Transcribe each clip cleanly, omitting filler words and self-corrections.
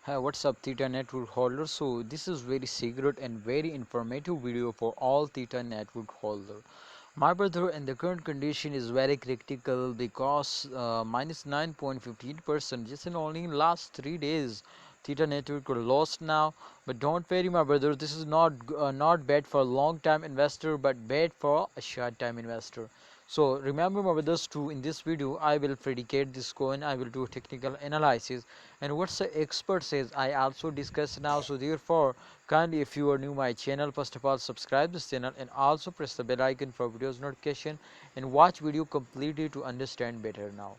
Hi, what's up, Theta Network holder? So this is very secret and very informative video for all Theta Network holder. My brother, and the current condition is very critical because minus 9.15% just in only last 3 days. Theta Network are lost now, but don't worry, my brother. This is not bad for a long time investor, but bad for a short time investor. So remember, my brothers, to in this video I will predicate this coin, I will do technical analysis, and what the expert says I also discuss now. So therefore, kindly, if you are new my channel, first of all subscribe this channel and also press the bell icon for videos notification and watch video completely to understand better. Now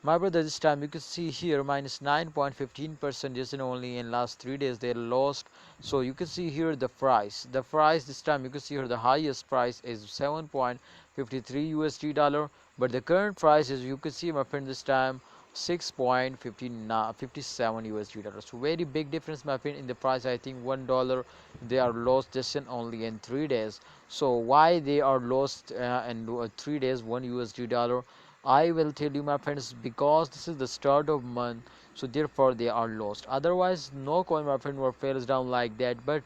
my brother, this time you can see here minus 9.15% just in only in last 3 days they lost. So you can see here the price this time you can see here the highest price is 7.53 USD dollar, but the current price is, you can see my friend, this time 6.57 USD dollar. So very big difference, my friend, in the price. I think $1 they are lost just in only in 3 days. So why they are lost in 3 days 1 USD dollar, I will tell you, my friends, because this is the start of month, so therefore they are lost. Otherwise, no coin, my friend, were fails down like that. But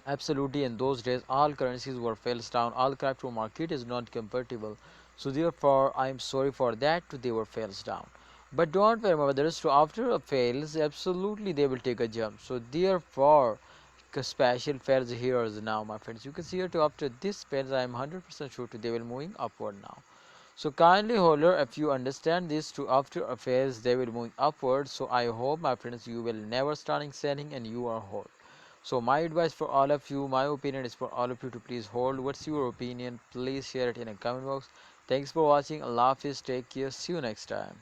absolutely, in those days, all currencies were fails down. All crypto market is not compatible. So therefore, I am sorry for that. They were fails down. But don't worry, my brothers. So after a fails, absolutely they will take a jump. So therefore, special fails here is now, my friends. You can see here to after this fails, I am 100% sure they will moving upward now. So kindly holder, if you understand this, to after affairs they will move upward. So I hope, my friends, you will never starting selling and you are hold. So my advice for all of you, my opinion is for all of you to please hold. What's your opinion? Please share it in a comment box. Thanks for watching. Allah Hafiz, take care, see you next time.